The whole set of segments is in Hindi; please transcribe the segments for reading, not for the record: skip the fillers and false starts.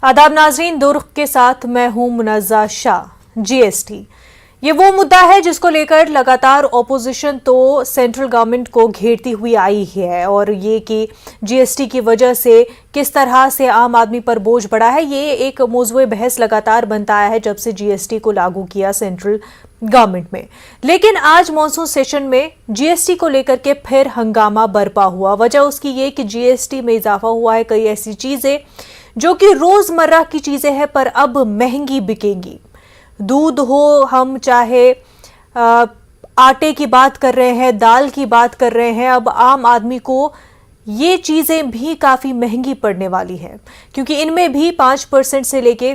आदाब नाजरीन, दुर्ग के साथ मैं हूं मुनज़्ज़ा शाह। जीएसटी ये वो मुद्दा है जिसको लेकर लगातार ऑपोजिशन तो सेंट्रल गवर्नमेंट को घेरती हुई आई है और ये कि जीएसटी की वजह से किस तरह से आम आदमी पर बोझ बढ़ा है, ये एक मौज़ूए बहस लगातार बनता आया है जब से जीएसटी को लागू किया सेंट्रल गवर्नमेंट में। लेकिन आज मॉनसून सेशन में जीएसटी को लेकर के फिर हंगामा बरपा हुआ। वजह उसकी ये कि जीएसटी में इजाफा हुआ है कई ऐसी चीजें जो कि रोजमर्रा की चीजें हैं पर अब महंगी बिकेंगी। दूध हो, हम चाहे आटे की बात कर रहे हैं, दाल की बात कर रहे हैं, अब आम आदमी को ये चीजें भी काफी महंगी पड़ने वाली है क्योंकि इनमें भी 5% से लेके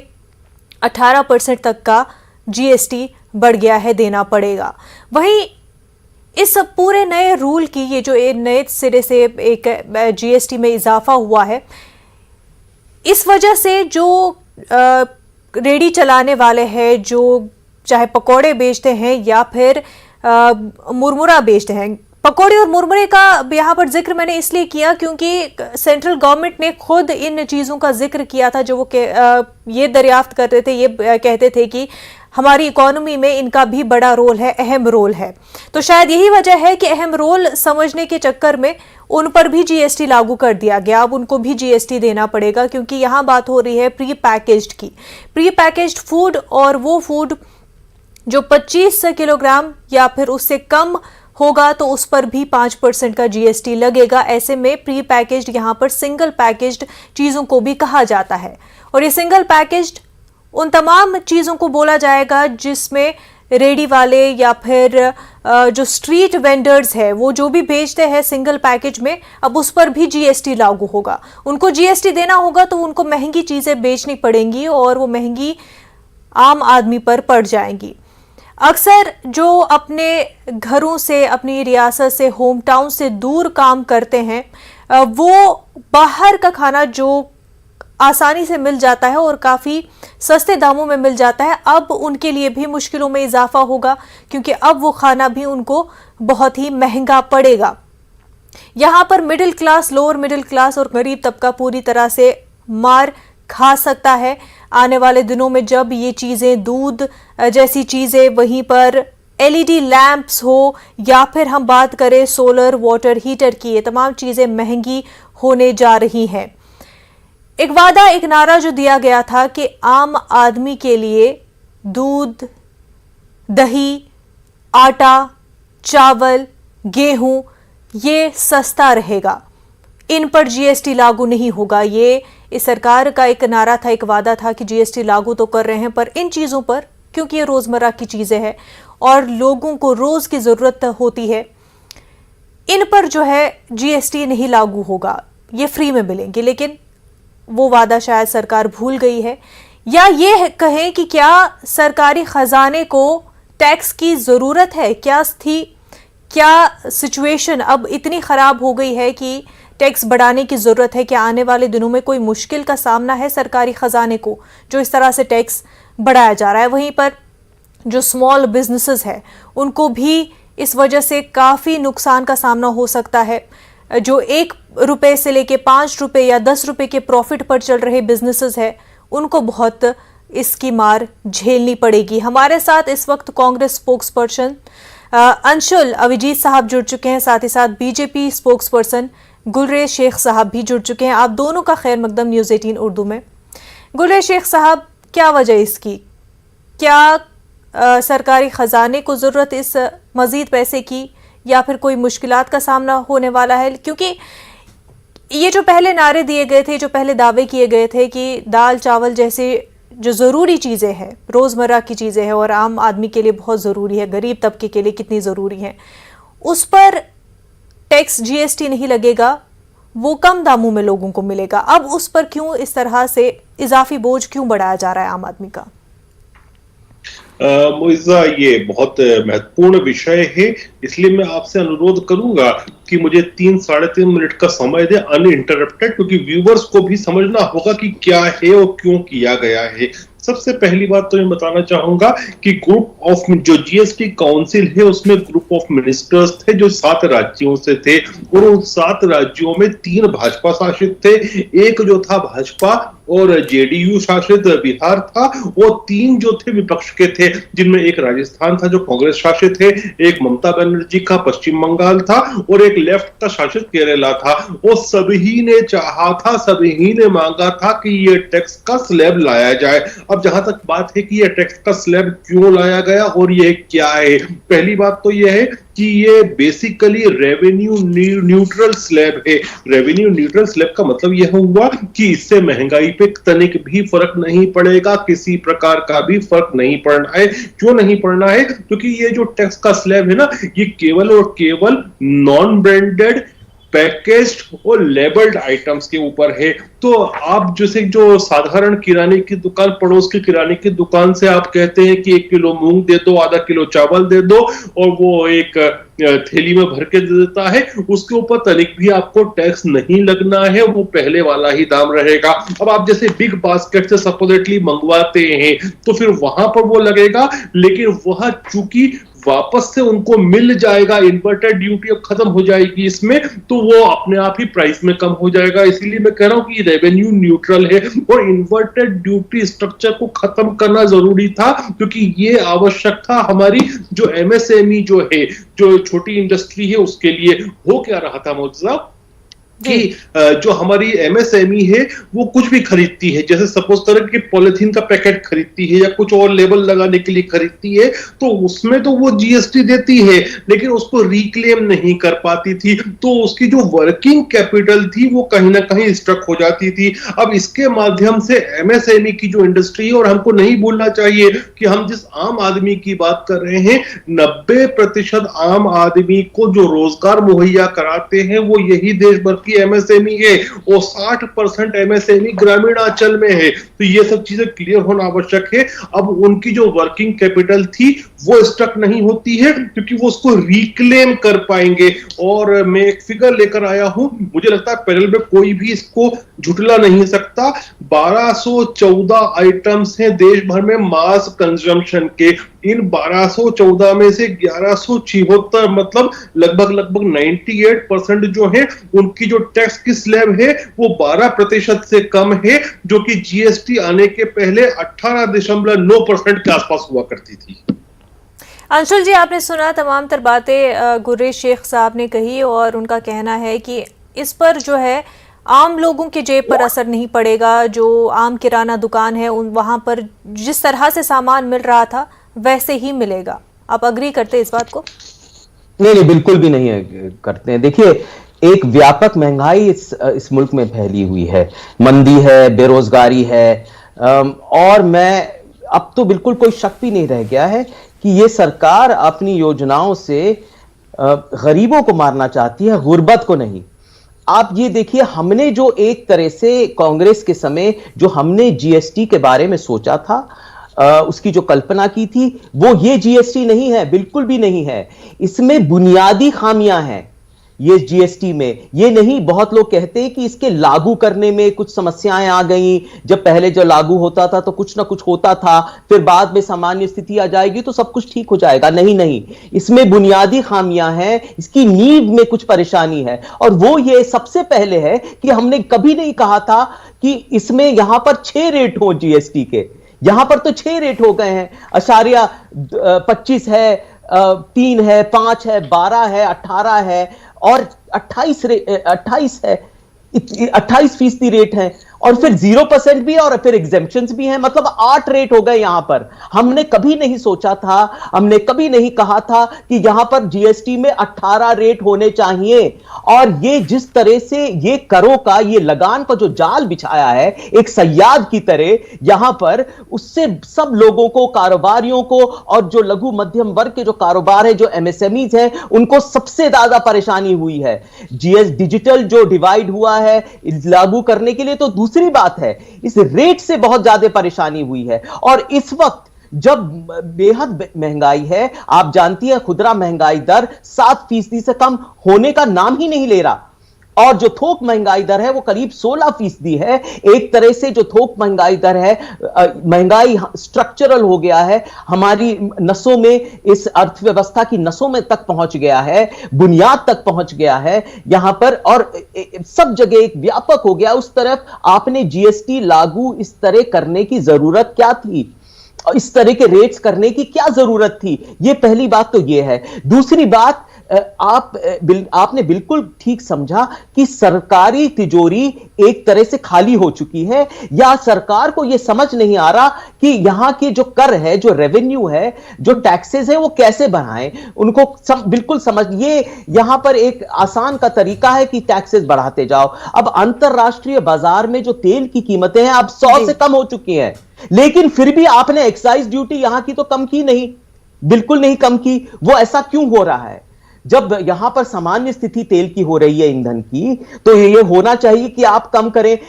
18% तक का जीएसटी बढ़ गया है, देना पड़ेगा। वहीं इस पूरे नए रूल की ये जो नए सिरे से एक जीएसटी में इजाफा हुआ है, इस वजह से जो रेडी चलाने वाले हैं, जो चाहे पकौड़े बेचते हैं या फिर मुरमुरा बेचते हैं, पकौड़े और मुरमुरे का यहाँ पर जिक्र मैंने इसलिए किया क्योंकि सेंट्रल गवर्नमेंट ने खुद इन चीज़ों का जिक्र किया था जो वो ये दरियाफ्त कर रहे थे, ये कहते थे कि हमारी इकोनॉमी में इनका भी बड़ा रोल है, अहम रोल है। तो शायद यही वजह है कि अहम रोल समझने के चक्कर में उन पर भी जीएसटी लागू कर दिया गया। अब उनको भी जीएसटी देना पड़ेगा क्योंकि यहाँ बात हो रही है प्री पैकेज्ड की। प्री पैकेज्ड फूड और वो फूड जो 25 किलोग्राम या फिर उससे कम होगा तो उस पर भी 5% का जीएसटी लगेगा। ऐसे में प्री पैकेज्ड यहाँ पर सिंगल पैकेज्ड चीज़ों को भी कहा जाता है और ये सिंगल पैकेज्ड उन तमाम चीज़ों को बोला जाएगा जिसमें रेडी वाले या फिर जो स्ट्रीट वेंडर्स है वो जो भी बेचते हैं सिंगल पैकेज में, अब उस पर भी जीएसटी लागू होगा। उनको जीएसटी देना होगा तो उनको महंगी चीज़ें बेचनी पड़ेंगी और वो महंगी आम आदमी पर पड़ जाएंगी। अक्सर जो अपने घरों से, अपनी रियासत से, होम टाउन से दूर काम करते हैं, वो बाहर का खाना जो आसानी से मिल जाता है और काफ़ी सस्ते दामों में मिल जाता है, अब उनके लिए भी मुश्किलों में इजाफा होगा क्योंकि अब वो खाना भी उनको बहुत ही महंगा पड़ेगा। यहाँ पर middle class, lower middle class और गरीब तबका पूरी तरह से मार खा सकता है आने वाले दिनों में जब ये चीज़ें, दूध जैसी चीज़ें, वहीं पर एलईडी लैंप्स हो या फिर हम बात करें सोलर वाटर हीटर की, ये तमाम चीज़ें महंगी होने जा रही हैं। एक वादा, एक नारा जो दिया गया था कि आम आदमी के लिए दूध, दही, आटा, चावल, गेहूं ये सस्ता रहेगा, इन पर जीएसटी लागू नहीं होगा। ये इस सरकार का एक नारा था, एक वादा था कि जीएसटी लागू तो कर रहे हैं पर इन चीज़ों पर, क्योंकि ये रोज़मर्रा की चीज़ें हैं और लोगों को रोज़ की ज़रूरत होती है, इन पर जो है जीएसटी नहीं लागू होगा, ये फ्री में मिलेंगे। लेकिन वो वादा शायद सरकार भूल गई है या ये कहें कि क्या सरकारी खजाने को टैक्स की ज़रूरत है, क्या सिचुएशन अब इतनी ख़राब हो गई है कि टैक्स बढ़ाने की ज़रूरत है? क्या आने वाले दिनों में कोई मुश्किल का सामना है सरकारी ख़जाने को जो इस तरह से टैक्स बढ़ाया जा रहा है? वहीं पर जो स्मॉल बिजनेसेस है उनको भी इस वजह से काफ़ी नुकसान का सामना हो सकता है। जो 1 रुपये से लेके 5 रुपये या 10 रुपये के प्रॉफिट पर चल रहे बिजनेसेस है उनको बहुत इसकी मार झेलनी पड़ेगी। हमारे साथ इस वक्त कांग्रेस स्पोक्स पर्सन अंशुल अभिजीत साहब जुड़ चुके हैं, साथ ही साथ BJP spokesperson Gulrez Shaikh साहब भी जुड़ चुके हैं। आप दोनों का खैर मकदम न्यूज़ 18 उर्दू में। गुलरेज शेख साहब, क्या वजह इसकी? क्या सरकारी खजाने को ज़रूरत इस मज़ीद पैसे की या फिर कोई मुश्किलात का सामना होने वाला है? क्योंकि ये जो पहले नारे दिए गए थे, जो पहले दावे किए गए थे कि दाल चावल जैसे जो ज़रूरी चीज़ें हैं, रोज़मर्रा की चीज़ें हैं और आम आदमी के लिए बहुत ज़रूरी है, गरीब तबके के लिए कितनी ज़रूरी है, उस पर टैक्स जीएसटी नहीं लगेगा, वो कम दामों में लोगों को मिलेगा। अब उस पर क्यों इस तरह से इजाफी बोझ क्यों बढ़ाया जा रहा है आम आदमी का? मुइज़्ज़ा, ये बहुत महत्वपूर्ण विषय है इसलिए मैं आपसे अनुरोध करूंगा कि मुझे 3-3.5 मिनट का समय दे अनइंटरप्टेड, क्योंकि व्यूवर्स को भी समझना होगा कि क्या है और क्यों किया गया है। सबसे पहली बात तो मैं बताना चाहूंगा कि ग्रुप ऑफ जो जीएसटी काउंसिल है उसमें ग्रुप ऑफ मिनिस्टर्स थे जो 7 राज्यों से थे, और उन 7 राज्यों में 3 भाजपा शासित थे, एक जो था भाजपा और जेडीयू शासित बिहार था, वो 3 जो थे विपक्ष के थे, जिनमें एक राजस्थान था जो कांग्रेस शासित है, एक ममता बनर्जी का पश्चिम बंगाल था और एक लेफ्ट का शासित केरला था। वो सभी ने चाहा था, सभी ने मांगा था कि ये टैक्स का स्लैब लाया जाए। अब जहां तक बात है कि ये टैक्स का स्लैब क्यों लाया गया और ये क्या है, पहली बात तो ये है कि ये बेसिकली रेवेन्यू न्यूट्रल स्लैब है। रेवेन्यू न्यूट्रल स्लैब का मतलब यह हुआ कि इससे महंगाई पे तनिक भी फर्क नहीं पड़ेगा, किसी प्रकार का भी फर्क नहीं पड़ना है। क्यों नहीं पड़ना है? क्योंकि ये जो टैक्स का स्लैब है ना, ये केवल और केवल नॉन ब्रांडेड पैकेज्ड और लेबल्ड आइटम्स के ऊपर है। तो आप जैसे जो साधारण किराने की दुकान, पड़ोस की किराने की दुकान से आप कहते हैं कि 1 किलो मूंग दे दो, आधा किलो चावल दे दो, और वो एक थैली में भर के दे देता है, उसके ऊपर तनिक भी आपको टैक्स नहीं लगना है, वो पहले वाला ही दाम रहेगा। अब आप जैसे बिग बास्केट से सपोजिटली मंगवाते हैं तो फिर वहां पर वो लगेगा, लेकिन वह चूंकि वापस से उनको मिल जाएगा, इन्वर्टेड ड्यूटी अब खत्म हो जाएगी इसमें, तो वो अपने आप ही प्राइस में कम हो जाएगा। इसीलिए मैं कह रहा हूं कि रेवेन्यू न्यूट्रल है और इन्वर्टेड ड्यूटी स्ट्रक्चर को खत्म करना जरूरी था, क्योंकि ये आवश्यक था हमारी जो एमएसएमई जो है, जो छोटी इंडस्ट्री है, उसके लिए। हो क्या रहा था मोहतरमा कि जो हमारी एमएसएमई है वो कुछ भी खरीदती है, जैसे सपोज करें कि पॉलिथीन का पैकेट खरीदती है या कुछ और लेबल लगाने के लिए खरीदती है, तो उसमें तो वो जीएसटी देती है, लेकिन उसको रिक्लेम नहीं कर पाती थी, तो उसकी जो वर्किंग कैपिटल थी वो कहीं ना कहीं स्ट्रक हो जाती थी। अब इसके माध्यम से एमएसएमई की जो इंडस्ट्री है, और हमको नहीं भूलना चाहिए कि हम जिस आम आदमी की बात कर रहे हैं, 90% आम आदमी को जो रोजगार मुहैया कराते हैं वो यही देश भर एमएसएमई है, और 60% एमएसएमई ग्रामीणांचल में है। तो ये सब चीजें क्लियर होना आवश्यक है। अब उनकी जो वर्किंग कैपिटल थी वो स्टक नहीं होती है, क्योंकि वो उसको रिक्लेम कर पाएंगे। और मैं एक फिगर लेकर आया हूं, मुझे लगता है पैनल में कोई भी इसको झुटला नहीं सकता। 1214 आइटम्स हैं देश भर में मास कंजम्पशन के। इन 1214 में से 1176, मतलब लगभग 98% जो है, उनकी जो टैक्स की स्लैब है वो 12% से कम है, जो कि जीएसटी आने के पहले 18.9% के आसपास हुआ करती थी। अंशुल जी, आपने सुना तमाम तर बातें गुर्रेज शेख साहब ने कही, और उनका कहना है कि इस पर जो है आम लोगों के जेब पर असर नहीं पड़ेगा। जो आम किराना दुकान है उन वहां पर जिस तरह से सामान मिल रहा था वैसे ही मिलेगा। आप अग्री करते हैं इस बात को? नहीं, बिल्कुल भी नहीं करते हैं। देखिए, एक व्यापक महंगाई इस मुल्क में फैली हुई है, मंदी है, बेरोजगारी है, और मैं अब तो बिल्कुल कोई शक भी नहीं रह गया है कि ये सरकार अपनी योजनाओं से गरीबों को मारना चाहती है, गुर्बत को नहीं। आप ये देखिए, हमने जो एक तरह से कांग्रेस के समय जो हमने जीएसटी के बारे में सोचा था, उसकी जो कल्पना की थी, वो ये जीएसटी नहीं है, बिल्कुल भी नहीं है। इसमें बुनियादी खामियां हैं ये जीएसटी में। ये नहीं, बहुत लोग कहते हैं कि इसके लागू करने में कुछ समस्याएं आ गई, जब पहले जो लागू होता था तो कुछ ना कुछ होता था, फिर बाद में सामान्य स्थिति आ जाएगी तो सब कुछ ठीक हो जाएगा। नहीं, इसमें बुनियादी खामियां हैं, इसकी नींव में कुछ परेशानी है। और वो ये सबसे पहले है कि हमने कभी नहीं कहा था कि इसमें यहां पर 6 रेट हो जीएसटी के। यहां पर तो 6 रेट हो गए हैं, अशारिया 25 है, 3 है, 5 है, 12 है, 18 है और 28 है, 28% रेट है, और फिर 0% भी है, और फिर एग्जेम्पशंस भी हैं। मतलब 8 रेट हो गए यहां पर। हमने कभी नहीं सोचा था, हमने कभी नहीं कहा था कि यहां पर जीएसटी में 18 रेट होने चाहिए। और ये जिस तरह से ये करों का, ये लगान का जो जाल बिछाया है एक सयाद की तरह यहां पर, उससे सब लोगों को, कारोबारियों को, और जो लघु मध्यम वर्ग के जो कारोबार है, जो एमएसएमईज हैं, उनको सबसे ज्यादा परेशानी हुई है। जीएस डिजिटल जो डिवाइड हुआ है लागू करने के लिए तो दूसरी बात है, इस रेट से बहुत ज्यादा परेशानी हुई है। और इस वक्त जब बेहद महंगाई है, आप जानती है खुदरा महंगाई दर 7% से कम होने का नाम ही नहीं ले रहा, और जो थोक महंगाई दर है वो करीब 16% है। एक तरह से जो थोक महंगाई दर है, महंगाई स्ट्रक्चरल हो गया है, हमारी नसों में, इस अर्थव्यवस्था की नसों में तक पहुंच गया है, बुनियाद तक पहुंच गया है यहां पर, और सब जगह एक व्यापक हो गया। उस तरफ आपने जीएसटी लागू इस तरह करने की जरूरत क्या थी, इस तरह के रेट्स करने की क्या जरूरत थी? यह पहली बात तो यह है। दूसरी बात, आपने बिल्कुल ठीक समझा कि सरकारी तिजोरी एक तरह से खाली हो चुकी है, या सरकार को यह समझ नहीं आ रहा कि यहां के जो कर है, जो रेवेन्यू है, जो टैक्सेस है, वो कैसे बढ़ाएं। उनको बिल्कुल समझ, ये यहां पर एक आसान का तरीका है कि टैक्सेस बढ़ाते जाओ। अब अंतरराष्ट्रीय बाजार में जो तेल की कीमतें हैं अब 100 से कम हो चुकी हैं, लेकिन फिर भी आपने एक्साइज ड्यूटी यहां की तो कम की नहीं, बिल्कुल नहीं कम की। वो ऐसा क्यों हो रहा है? जब यहां पर सामान्य स्थिति तेल की हो रही है, ईंधन की, तो ये होना चाहिए कि आप कम करें।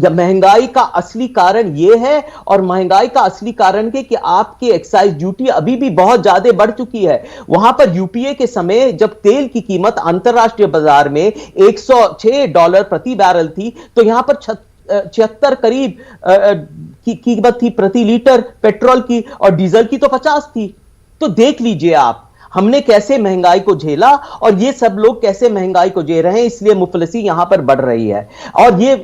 महंगाई का असली कारण यह है, और महंगाई का असली कारण के कि आपकी एक्साइज ड्यूटी अभी भी बहुत ज्यादा बढ़ चुकी है। वहां पर यूपीए के समय जब तेल की कीमत अंतरराष्ट्रीय बाजार में $106 प्रति बैरल थी, तो यहां पर 76 करीब की कीमत थी प्रति लीटर पेट्रोल की, और डीजल की तो 50 थी। तो देख लीजिए आप, हमने कैसे महंगाई को झेला, और ये सब लोग कैसे महंगाई को झेल रहे हैं, इसलिए मुफलिसी यहां पर बढ़ रही है। और ये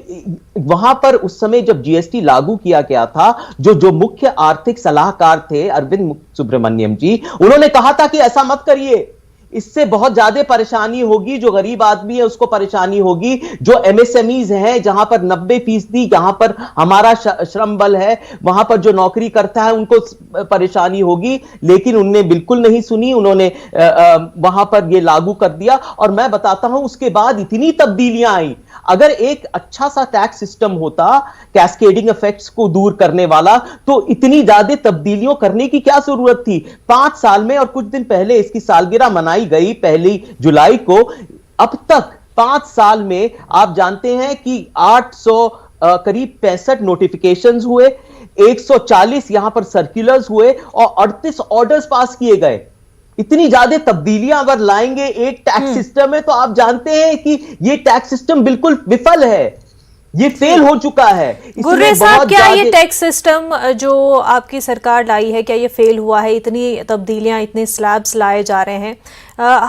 वहां पर उस समय जब जीएसटी लागू किया गया था, जो मुख्य आर्थिक सलाहकार थे अरविंद सुब्रमण्यम जी, उन्होंने कहा था कि ऐसा मत करिए, इससे बहुत ज्यादा परेशानी होगी, जो गरीब आदमी है उसको परेशानी होगी, जो एमएसएमईज हैं जहां पर 90% यहां पर हमारा श्रम बल है, वहां पर जो नौकरी करता है उनको परेशानी होगी। लेकिन उनने बिल्कुल नहीं सुनी, उन्होंने वहां पर ये लागू कर दिया। और मैं बताता हूं उसके बाद इतनी तब्दीलियां आई। अगर एक अच्छा सा टैक्स सिस्टम होता कैस्केडिंग इफेक्ट्स को दूर करने वाला, तो इतनी ज्यादा तब्दीलियों करने की क्या जरूरत थी? 5 साल में, और कुछ दिन पहले इसकी सालगिरह मनाई गई 1 जुलाई को, अब तक 5 साल में आप जानते हैं कि 800 करीब 65 नोटिफिकेशंस हुए, 140 यहां पर सर्कुलर्स हुए, और 38 ऑर्डर्स पास किए गए। इतनी ज्यादा तब्दीलियां अगर लाएंगे एक टैक्स सिस्टम में, तो आप जानते हैं कि ये टैक्स सिस्टम बिल्कुल विफल है, ये फेल हो चुका है। गुर्रे साहब, क्या ये टैक्स सिस्टम जो आपकी सरकार लाई है, क्या ये फेल हुआ है? इतनी तब्दीलियां, इतने स्लैब्स लाए जा रहे हैं,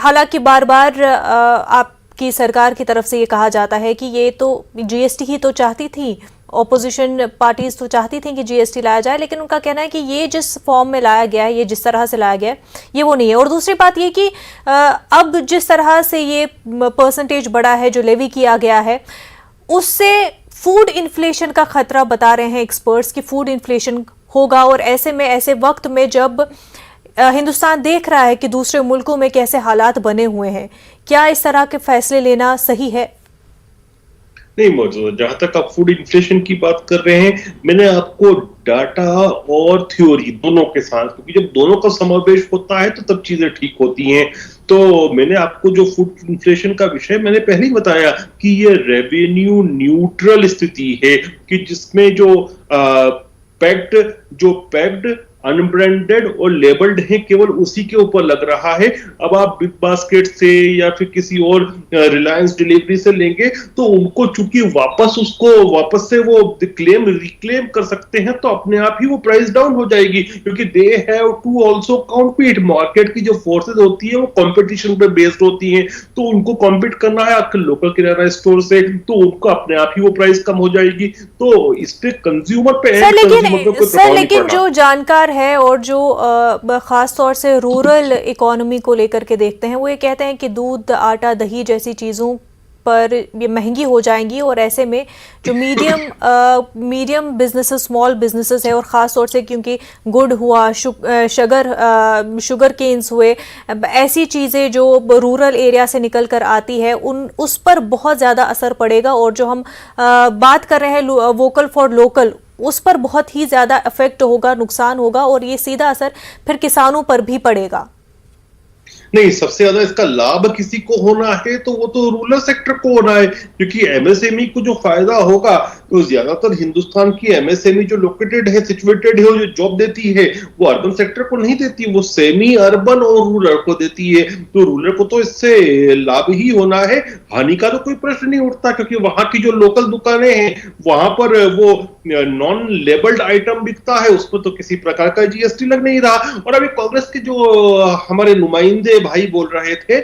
हालांकि बार बार आपकी सरकार की तरफ से ये कहा जाता है कि ये तो जीएसटी ही तो चाहती थी, ऑपोजिशन पार्टीज तो चाहती थी कि जीएसटी लाया जाए, लेकिन उनका कहना है कि ये जिस फॉर्म में लाया गया है, ये जिस तरह से लाया गया है, ये वो नहीं है। और दूसरी बात ये कि अब जिस तरह से ये परसेंटेज बढ़ा है जो लेवी किया गया है, उससे फूड इन्फ्लेशन का खतरा बता रहे हैं एक्सपर्ट्स कि फूड इन्फ्लेशन होगा। और ऐसे में, ऐसे वक्त में जब हिंदुस्तान देख रहा है कि दूसरे मुल्कों में कैसे हालात बने हुए हैं, क्या इस तरह के फैसले लेना सही है? नहीं मौजूद। जहां तक आप फूड इन्फ्लेशन की बात कर रहे हैं, मैंने आपको डाटा और थ्योरी दोनों के साथ, क्योंकि जब दोनों का समावेश होता है तो तब चीजें ठीक होती हैं। तो मैंने आपको जो फूड इन्फ्लेशन का विषय मैंने पहले ही बताया कि ये रेवेन्यू न्यूट्रल स्थिति है, कि जिसमें जो पैक्ड अनब्रांडेड और लेबल्ड है, केवल उसी के ऊपर लग रहा है। अब आप बिग बास्केट से या फिर किसी और रिलायंस डिलीवरी से लेंगे तो उनको चूंकि वापस से वो रिक्लेम कर सकते हैं, तो अपने आप ही वो प्राइस डाउन हो जाएगी, क्योंकि they have to also compete. Market की जो फोर्सेस होती है वो कंपटीशन पे बेस्ड होती हैं, तो उनको कॉम्पीट करना है आपके लोकल किराना स्टोर से, तो उनको अपने आप ही वो प्राइस कम हो जाएगी। तो इस पे कंज्यूमर पे लेकिन जो जानकार है और जो खास तौर से रूरल इकोनॉमी को लेकर के देखते हैं, वो ये कहते हैं कि दूध, आटा, दही जैसी चीज़ों पर ये महंगी हो जाएंगी, और ऐसे में जो मीडियम बिजनेसेस, स्मॉल बिजनेसेस है, और ख़ास तौर से क्योंकि गुड़ हुआ, शुगर केन्स हुए, ऐसी चीज़ें जो रूरल एरिया से निकल कर आती है, उस पर बहुत ज़्यादा असर पड़ेगा। और जो हम बात कर रहे हैं वोकल फॉर लोकल, उस पर बहुत ही ज़्यादा इफेक्ट होगा, नुकसान होगा, और ये सीधा असर फिर किसानों पर भी पड़ेगा। नहीं, सबसे ज्यादा इसका लाभ किसी को होना है तो वो तो रूरल सेक्टर को होना है, क्योंकि एमएसएमई को जो फायदा होगा तो ज्यादातर हिंदुस्तान की एमएसएमई जो लोकेटेड है, सिचुएटेड है, जो जॉब देती है वो अर्बन सेक्टर को नहीं देती, वो सेमी अर्बन और रूरल को देती है। तो रूरल को तो इससे लाभ ही होना है, हानि का तो कोई प्रश्न नहीं उठता, क्योंकि वहां की जो लोकल दुकानें हैं वहां पर वो नॉन लेबल्ड आइटम बिकता है, उस पर तो किसी प्रकार का जीएसटी लग नहीं रहा। और अभी कांग्रेस के जो हमारे नुमाइंदे भाई बोल रहे थे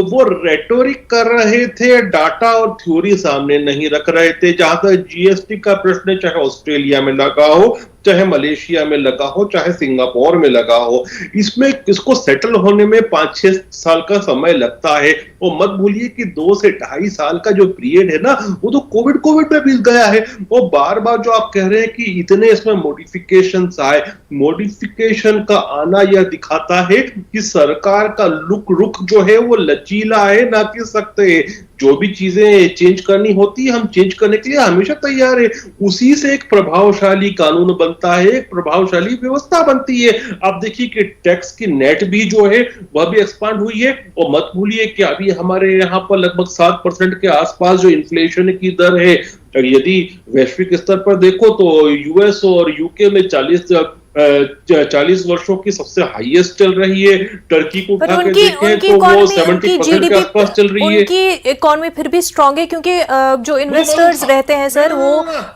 वो रेटोरिक कर रहे थे, डाटा और थ्योरी सामने नहीं रख रहे थे। जहां तक जीएसटी का प्रश्न है, चाहे ऑस्ट्रेलिया में लगा हो, चाहे मलेशिया में लगा हो, चाहे सिंगापुर में लगा हो, इसमें इसको सेटल होने में 5-6 साल का समय लगता है। और मत भूलिए कि 2 से 2.5 साल का जो पीरियड है ना, वो तो कोविड में बीत गया है। और बार बार जो आप कह रहे हैं कि इतने इसमें मॉडिफिकेशंस आए, मॉडिफिकेशन का आना यह दिखाता है कि सरकार का रुख जो है वो लचीला है, ना कि सख्त है। जो भी चीजें चेंज करनी होती है, हम चेंज करने के लिए हमेशा तैयार है। उसी से एक प्रभावशाली कानून बनता है, एक प्रभावशाली व्यवस्था बनती है। आप देखिए कि टैक्स की नेट भी जो है वह भी एक्सपांड हुई है। और मत भूलिए कि अभी हमारे यहाँ पर लगभग 7% के आसपास जो इन्फ्लेशन की दर है, यदि वैश्विक स्तर पर देखो तो यूएस और यूके में 40 वर्षों की सबसे हाईएस्ट चल रही है। टर्की को उठा के देखें तो वो 70% के आसपास चल रही है। उनकी इकोनॉमी फिर भी स्ट्रांग है, क्योंकि जो इन्वेस्टर्स रहते हैं सर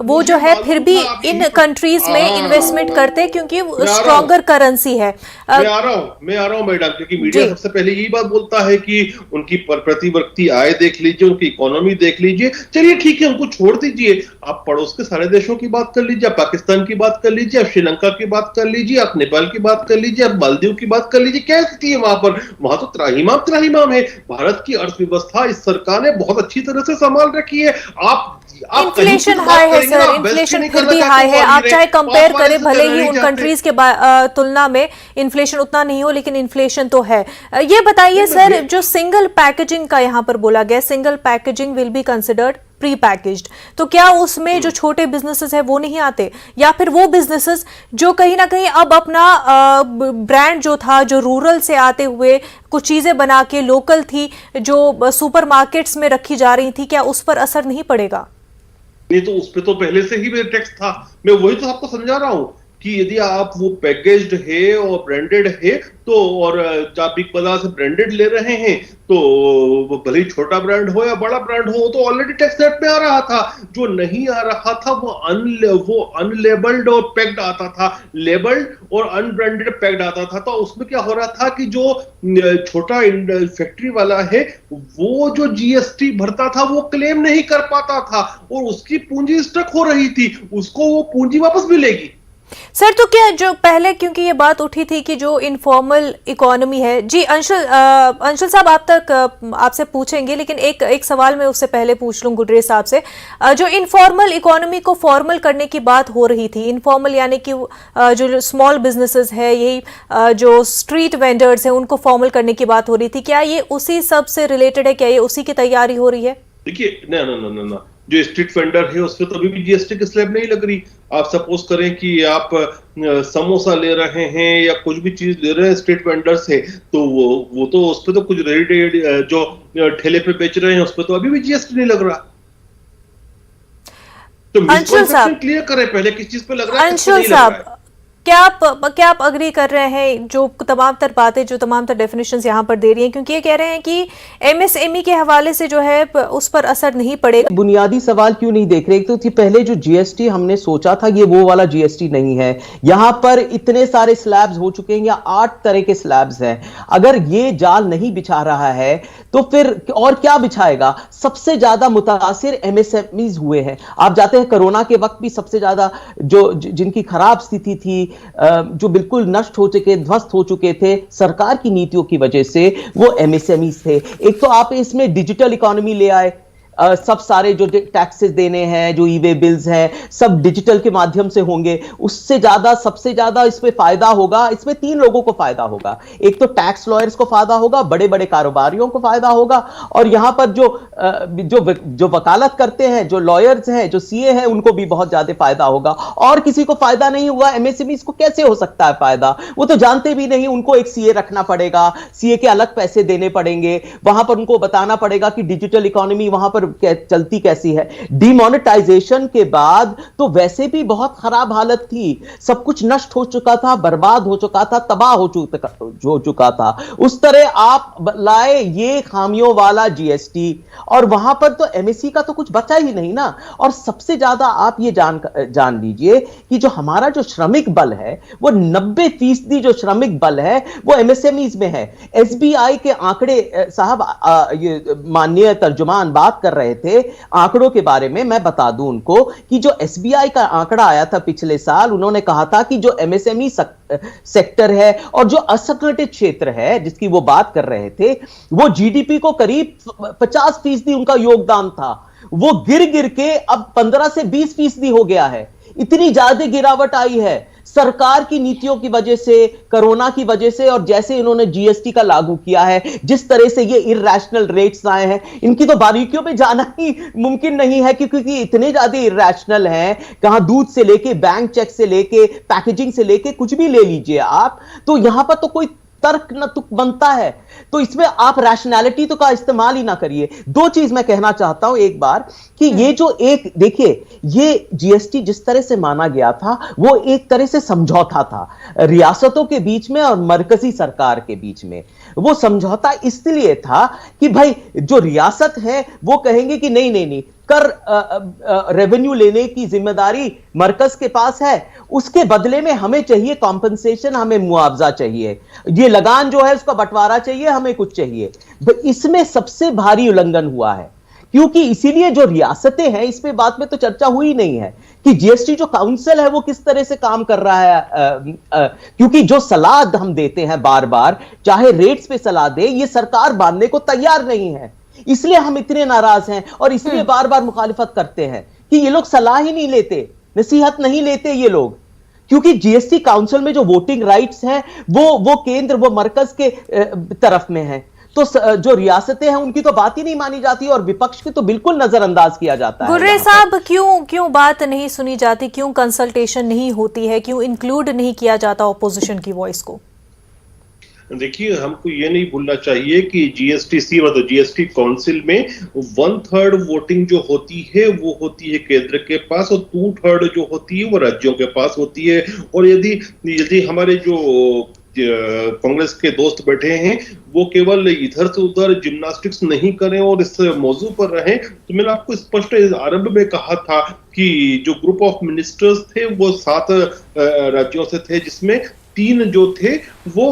वो जो है फिर भी इन कंट्रीज में इन्वेस्टमेंट करते हैं, क्योंकि स्ट्रॉन्गर करेंसी है। मैं आ रहा हूं मैडम, क्योंकि मीडिया सबसे पहले यही बात बोलता है कि उनकी प्रति व्यक्ति आय देख लीजिए, उनकी इकोनॉमी देख लीजिए। चलिए ठीक है, उनको छोड़ दीजिए, आप पड़ोस के सारे देशों की बात कर लीजिए, आप पाकिस्तान की बात कर लीजिए, आप श्रीलंका की बात कर लीजिए, आप नेपाल की बात कर लीजिए, आप मालदीव की बात कर लीजिए। क्या स्थिति है वहां पर? वहां तो त्राहिमाम है। भारत की अर्थव्यवस्था इस सरकार ने बहुत अच्छी तरह से संभाल रखी है। आप इन्फ्लेशन हाई है सर, इन्फ्लेशन फिर भी हाई है। आप चाहे कंपेयर करें, भले ही उन कंट्रीज के तुलना में इन्फ्लेशन उतना नहीं हो, लेकिन इन्फ्लेशन तो है। ये बताइए सर, जो सिंगल पैकेजिंग का यहाँ पर बोला गया, single packaging will be considered pre packaged, तो क्या उसमें जो छोटे बिजनेसेस है वो नहीं आते, या फिर वो बिजनेसेस जो कहीं ना कहीं अब अपना ब्रांड जो था, जो रूरल से आते हुए कुछ चीजें बना के लोकल थी, जो सुपरमार्केट्स में रखी जा रही थी, क्या उस पर असर नहीं पड़ेगा? नहीं, तो उस पे तो पहले से ही टैक्स था। मैं वही तो आपको समझा रहा हूं कि यदि आप वो पैकेज्ड है और ब्रांडेड है तो, और आप बिग बाजार से ब्रांडेड ले रहे हैं तो वो भले ही छोटा ब्रांड हो या बड़ा ब्रांड हो, तो ऑलरेडी टैक्स नेट में आ रहा था। जो नहीं आ रहा था वो अनलेबल्ड और पैक्ड आता था, लेबल्ड और अनब्रांडेड पैक्ड आता था। तो उसमें क्या हो रहा था कि जो छोटा फैक्ट्री वाला है वो जो जीएसटी भरता था वो क्लेम नहीं कर पाता था, और उसकी पूंजी स्टक हो रही थी, उसको वो पूंजी वापस मिलेगी। सर, तो क्या जो पहले, क्योंकि ये बात उठी थी कि जो इनफॉर्मल इकोनॉमी है, जी अंशुल साहब आप तक आपसे पूछेंगे, लेकिन एक सवाल मैं उससे पहले पूछ लूं गुडरे साहब से। जो इनफॉर्मल इकोनॉमी को फॉर्मल करने की बात हो रही थी, इनफॉर्मल यानी कि जो स्मॉल बिजनेसेस है, यही जो स्ट्रीट वेंडर्स हैं, उनको फॉर्मल करने की बात हो रही थी, क्या ये उसी सब से रिलेटेड है? क्या ये उसी की तैयारी हो रही है? देखिए, ना जो स्ट्रीट वेंडर है उस पर तो अभी भी जीएसटी की स्लैब नहीं लग रही। आप सपोज करें कि आप समोसा ले रहे हैं या कुछ भी चीज ले रहे हैं स्ट्रीट वेंडर से, तो वो तो उस पर तो कुछ रेडी जो ठेले पे बेच रहे हैं उस पर तो अभी भी जीएसटी नहीं लग रहा। तो मिसकंसेप्शन क्लियर करें पहले, किस चीज पे लग रहा है, अंशुल साहब, क्या आप अग्री कर रहे हैं जो तमाम तर बातें, जो तमाम तर डेफिनेशंस यहाँ पर दे रही हैं, क्योंकि ये कह रहे हैं कि एमएसएमई के हवाले से जो है उस पर असर नहीं पड़ेगा? बुनियादी सवाल क्यों नहीं देख रहे? तो पहले जो जीएसटी हमने सोचा था ये वो वाला जीएसटी नहीं है। यहाँ पर इतने सारे स्लैब्स हो चुके हैं, या 8 तरह के स्लैब्स हैं। अगर ये जाल नहीं बिछा रहा है तो फिर और क्या बिछाएगा? सबसे ज्यादा मुतासिर एमएसएमईज हुए हैं। आप जाते हैं, कोरोना के वक्त भी सबसे ज्यादा जिनकी खराब स्थिति थी, जो बिल्कुल नष्ट हो चुके, ध्वस्त हो चुके थे सरकार की नीतियों की वजह से, वो एमएसएमईज थे। एक तो आप इसमें डिजिटल इकोनॉमी ले आए, सब सारे जो टैक्सेस देने हैं, जो ई वे बिल्स हैं, सब डिजिटल के माध्यम से होंगे। उससे ज्यादा, सबसे ज्यादा इसमें फायदा होगा, इसमें 3 लोगों को फायदा होगा। एक तो टैक्स लॉयर्स को फायदा होगा, बड़े बड़े कारोबारियों को फायदा होगा, और यहां पर जो वकालत करते हैं, जो लॉयर्स हैं, जो सीए हैं, उनको भी बहुत ज्यादा फायदा होगा। और किसी को फायदा नहीं हुआ। एमएसएमई को कैसे हो सकता है फायदा? वो तो जानते भी नहीं। उनको एक सीए रखना पड़ेगा, सीए के अलग पैसे देने पड़ेंगे, वहां पर उनको बताना पड़ेगा कि डिजिटल इकोनॉमी वहां पर चलती कैसी है। डिमोनेटाइजेशन के बाद तो वैसे भी बहुत खराब हालत थी, सब कुछ नष्ट हो चुका था, बर्बाद हो चुका था, तबाह हो चुका था। उस तरह आप लाए ये खामियों वाला जीएसटी, और वहां पर तो एमएससी का तो कुछ बचा ही नहीं ना। और सबसे ज्यादा आप ये जान लीजिए कि जो हमारा जो श्रमिक बल है, वो 90% जो श्रमिक बल है वो एमएसएमईज में है। एसबीआई के आंकड़े, साहब ये माननीय तर्जुमान बात कर रहे थे आंकड़ों के बारे में, मैं बता दूं उनको कि जो एसबीआई का आंकड़ा आया था पिछले साल, उन्होंने कहा था कि जो एमएसएमई सेक्टर है और जो असंगठित क्षेत्र है जिसकी वो बात कर रहे थे, वो जीडीपी को करीब 50% उनका योगदान था। वो गिर गिर के अब 15 से 20% हो गया है। इतनी ज्यादा गिरावट आई है सरकार की नीतियों की वजह से, कोरोना की वजह से, और जैसे इन्होंने जीएसटी का लागू किया है, जिस तरह से ये इरैशनल रेट्स आए हैं, इनकी तो बारीकियों पे जाना ही मुमकिन नहीं है, क्योंकि इतने ज्यादा इरैशनल हैं। कहां दूध से लेके, बैंक चेक से लेके, पैकेजिंग से लेके, कुछ भी ले लीजिए आप, तो यहां पर तो कोई तर्क न तुक बनता है। तो इसमें आप रैशनैलिटी तो का इस्तेमाल ही ना करिए। 2 चीज मैं कहना चाहता हूं एक बार कि ये जो एक देखिए, ये जीएसटी जिस तरह से माना गया था, वो एक तरह से समझौता था रियासतों के बीच में और मरकजी सरकार के बीच में। वो समझौता इसलिए था कि भाई जो रियासत है वो कहेंगे कि नहीं नहीं नहीं, कर रेवेन्यू लेने की जिम्मेदारी मरकज के पास है, उसके बदले में हमें चाहिए कॉम्पनसेशन, हमें मुआवजा चाहिए, ये लगान जो है उसका बंटवारा चाहिए, हमें कुछ चाहिए। इसमें सबसे भारी उल्लंघन हुआ है, क्योंकि इसीलिए जो रियासतें हैं, इस पे बात में तो चर्चा हुई नहीं है कि जीएसटी जो काउंसिल है वो किस तरह से काम कर रहा है। क्योंकि जो सलाह हम देते हैं बार बार, चाहे रेट्स पे सलाह दे, ये सरकार मानने को तैयार नहीं है। इसलिए हम इतने नाराज हैं और इसलिए बार बार मुखालिफत करते हैं कि ये लोग सलाह ही नहीं लेते, नसीहत नहीं लेते ये लोग। क्योंकि जीएसटी काउंसिल में जो वोटिंग राइट्स हैं वो केंद्र, वो मरकज के तरफ में है, तो जो रियासतें हैं उनकी तो बात ही नहीं मानी जाती और विपक्ष की तो बिल्कुल नजरअंदाज किया जाता है। गुर्रे साहब, क्यों बात नहीं सुनी जाती, क्यों कंसल्टेशन नहीं होती है, क्यों इंक्लूड नहीं किया जाता ओपोजिशन की वॉइस को? देखिए, हमको ये नहीं भूलना चाहिए कि जीएसटीसी मतलब जीएसटी काउंसिल में 1/3 वोटिंग जो होती है वो होती है केंद्र के पास और 2/3 जो होती है वो राज्यों के पास होती है। और यदि हमारे जो कांग्रेस के दोस्त बैठे हैं वो केवल इधर से उधर जिम्नास्टिक्स नहीं करें और इस मौजू पर रहें, तो मैंने आपको स्पष्ट आरंभ में कहा था कि जो ग्रुप ऑफ मिनिस्टर्स थे वो 7 राज्यों से थे, जिसमें 3 जो थे वो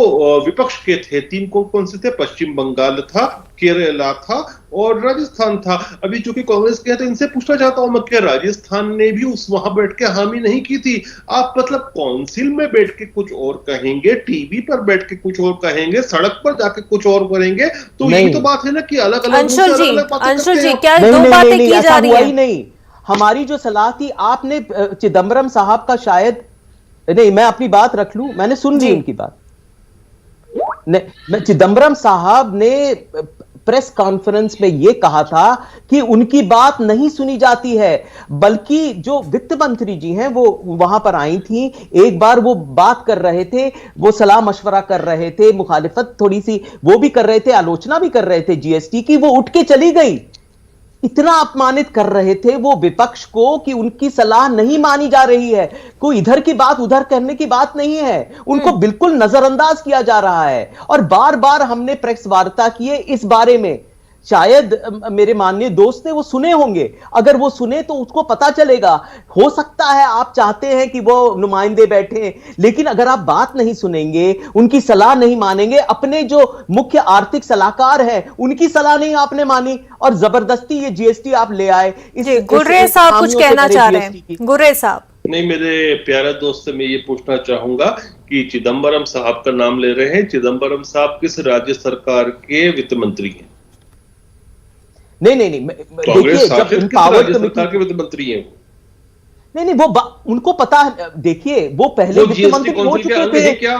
विपक्ष के थे। 3 कौन से थे? पश्चिम बंगाल था, केरला था और राजस्थान था। अभी जो कि कांग्रेस के हैं, तो इनसे पूछना चाहता हूं मैं, क्या राजस्थान ने भी उस वहां बैठ के हामी नहीं की थी? आप मतलब काउंसिल में बैठ के कुछ और कहेंगे, टीवी पर बैठ के कुछ और कहेंगे, सड़क पर जाके कुछ और करेंगे, तो यही तो बात है ना कि अलग अलग अंशुल जी क्या दो बातें की जा रही है? नहीं, हमारी जो सलाह थी, आपने चिदम्बरम साहब का शायद नहीं, मैं अपनी बात रख लूं, मैंने सुन ली उनकी बात। मैं चिदम्बरम साहब ने प्रेस कॉन्फ्रेंस में यह कहा था कि उनकी बात नहीं सुनी जाती है, बल्कि जो वित्त मंत्री जी हैं वो वहां पर आई थी, एक बार वो बात कर रहे थे, वो सलाह मशवरा कर रहे थे, मुखालिफत थोड़ी सी वो भी कर रहे थे, आलोचना भी कर रहे थे जीएसटी की, वो उठ के चली गई। इतना अपमानित कर रहे थे वो विपक्ष को कि उनकी सलाह नहीं मानी जा रही है, कोई इधर की बात उधर करने की बात नहीं है, उनको बिल्कुल नजरअंदाज किया जा रहा है। और बार बार हमने प्रेस वार्ता किए इस बारे में, शायद मेरे माननीय दोस्त ने वो सुने होंगे, अगर वो सुने तो उसको पता चलेगा। हो सकता है आप चाहते हैं कि वो नुमाइंदे बैठे, लेकिन अगर आप बात नहीं सुनेंगे, उनकी सलाह नहीं मानेंगे, अपने जो मुख्य आर्थिक सलाहकार हैं उनकी सलाह नहीं आपने मानी और जबरदस्ती ये जीएसटी आप ले आए। गुर्रे साहब कुछ कहना चाह रहे हैं? गुर्रे साहब। नहीं, मेरे प्यारे दोस्त से मैं ये पूछना चाहूंगा कि चिदम्बरम साहब का नाम ले रहे हैं, चिदम्बरम साहब किस राज्य सरकार के वित्त मंत्री हैं? नहीं, कांग्रेस देखिए जब शासित किस एम्पावर्ड राज्य कमेटी, सरकार के वित्त मंत्री हैं वो? नहीं, उनको पता है, देखिए वो पहले वो वित्त जीएसटी मंत्री हो काउंसिल के चुके अंग थे, है क्या?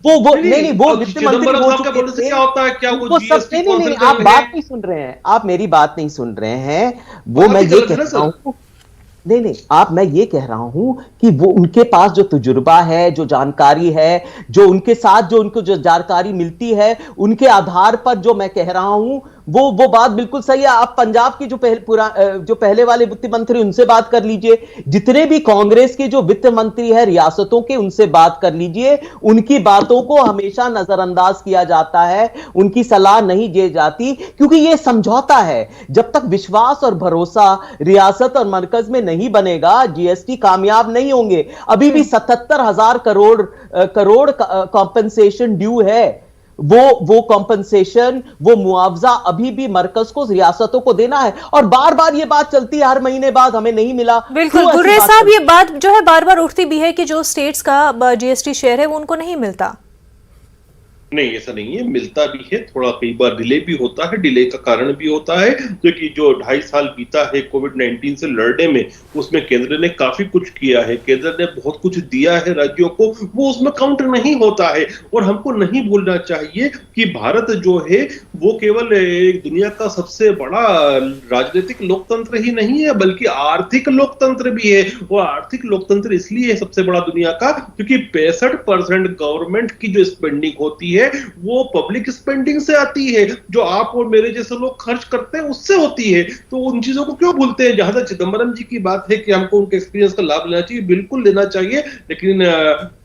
वो नहीं, वो अब वित्त मंत्री चिदंबरम हो साहब का चुके बोलने से थे, क्या होता है? क्या वो उनको सब, जीएसटी नहीं, काउंसिल का आप अंग बात है? नहीं सुन रहे हैं, आप मेरी बात नहीं सुन रहे हैं। वो बात मैं ही ये गलत है कह ना रहा सर। हूं, नहीं, मैं ये कह रहा हूं कि वो उनके पास जो तजुर्बा है, जो जानकारी है, जो उनके साथ जो उनको जो जानकारी मिलती है, उनके आधार पर जो मैं कह रहा हूं, वो बात बिल्कुल सही है। आप पंजाब की जो पहले वाले वित्त मंत्री, उनसे बात कर लीजिए। जितने भी कांग्रेस के जो वित्त मंत्री है रियासतों के, उनसे बात कर लीजिए। उनकी बातों को हमेशा नजरअंदाज किया जाता है, उनकी सलाह नहीं दी जाती, क्योंकि यह समझौता है। जब तक विश्वास और भरोसा रियासत और मरकज में नहीं बनेगा, जीएसटी कामयाब नहीं होंगे। अभी भी 77,000 करोड़ कॉम्पेंसेशन ड्यू है। वो कॉम्पेंसेशन, वो मुआवजा अभी भी मरकज को, रियासतों को देना है। और बार बार ये बात चलती है, हर महीने बाद हमें नहीं मिला। बिल्कुल क्यों ऐसी गुर्रेज बात साहब, चलती ये बात जो है बार बार उठती भी है कि जो स्टेट्स का जीएसटी शेयर है वो उनको नहीं मिलता। नहीं, ऐसा नहीं है, मिलता भी है, थोड़ा कई बार डिले भी होता है। डिले का कारण भी होता है क्योंकि जो 2.5 साल बीता है कोविड-19 से लड़ने में, उसमें केंद्र ने काफी कुछ किया है, केंद्र ने बहुत कुछ दिया है राज्यों को, वो उसमें काउंट नहीं होता है। और हमको नहीं भूलना चाहिए कि भारत जो है वो केवल एक दुनिया का सबसे बड़ा राजनीतिक लोकतंत्र ही नहीं है, बल्कि आर्थिक लोकतंत्र भी है। वो आर्थिक लोकतंत्र इसलिए है सबसे बड़ा दुनिया का क्योंकि 65% गवर्नमेंट की जो स्पेंडिंग होती है वो पब्लिक स्पेंडिंग से आती है, जो आप और मेरे जैसे लोग खर्च करते हैं उससे होती है। तो उन चीजों को क्यों भूलते हैं? जहां तक चिदंबरम जी की बात है कि हमको उनके एक्सपीरियंस का लाभ लेना चाहिए, बिल्कुल लेना चाहिए, लेकिन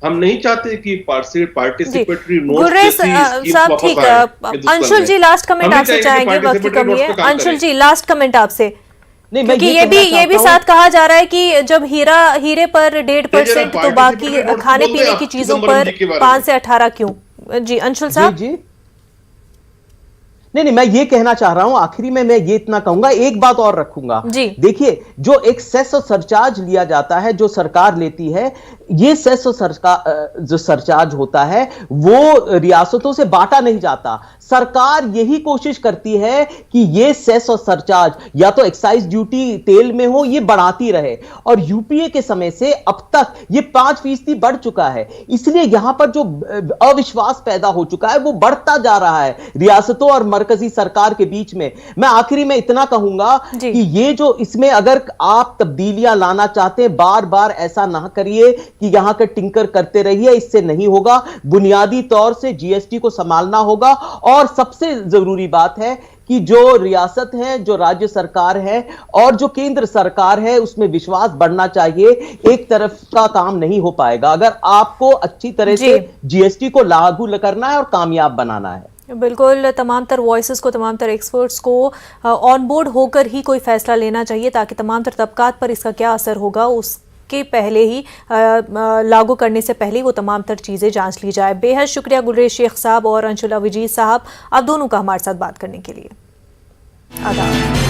हम नहीं चाहते कि पार्टिसिपेटरी नोट्स गुर्रेज जैसी स्कीम्स साहब, वापस ठीक, आए हिंदुस्तान अंशुल में। जी लास्ट कमेंट हम नहीं आपसे चाहेंगे कि चाहेंगे, वक्त की participatory कमी notes है। पे काम अंशुल करें। जी लास्ट कमेंट आपसे, नहीं, मैं क्योंकि ये कहना ये भी चाहता साथ हूं, कहा जा रहा है कि जब हीरे पर 1.5% तो बाकी participatory notes खाने बोल पीने रहे की आप चीजों चिदंबरम पर जी के बारे 5 में। से 18 क्यों? जी अंशुल जी साहब। जी, नहीं, मैं ये कहना चाह रहा हूं, आखिरी में मैं ये इतना कहूंगा, एक बात और रखूंगा। जी। देखिए, जो एक सेस और सरचार्ज लिया जाता है, जो सरकार लेती है, ये सेस और जो सरचार्ज होता है वो रियासतों से बांटा नहीं जाता। सरकार यही कोशिश करती है कि ये सेस और सरचार्ज या तो एक्साइज ड्यूटी तेल में हो, ये बढ़ाती रहे। और यूपीए के समय से अब तक ये 5% बढ़ चुका है। इसलिए यहां पर जो अविश्वास पैदा हो चुका है वो बढ़ता जा रहा है रियासतों और मरकजी सरकार के बीच में। मैं आखिरी में इतना कहूंगा कि ये जो इसमें अगर आप तब्दीलियां लाना चाहते हैं, बार बार ऐसा ना करिए कि यहां का टिंकर करते रहिए, इससे नहीं होगा। बुनियादी तौर से जीएसटी को संभालना होगा। और सबसे जरूरी बात है कि जो रियासत है, जो राज्य सरकार है और जो केंद्र सरकार है, उसमें विश्वास बढ़ना चाहिए। एक तरफ का काम नहीं हो पाएगा अगर आपको अच्छी तरह से जीएसटी को लागू करना है और कामयाब बनाना है। बिल्कुल, तमाम तर वॉइसेस को, तमाम तर एक्सपर्ट्स को ऑन बोर्ड होकर ही कोई फैसला लेना चाहिए, ताकि तमाम तर तबकात पर इसका क्या असर होगा उसके पहले ही, लागू करने से पहले वो तमाम तर चीज़ें जांच ली जाए। बेहद शुक्रिया गुर्रेज शेख साहब और अंशुल अविजीत साहब, आप दोनों का हमारे साथ बात करने के लिए। आदाब।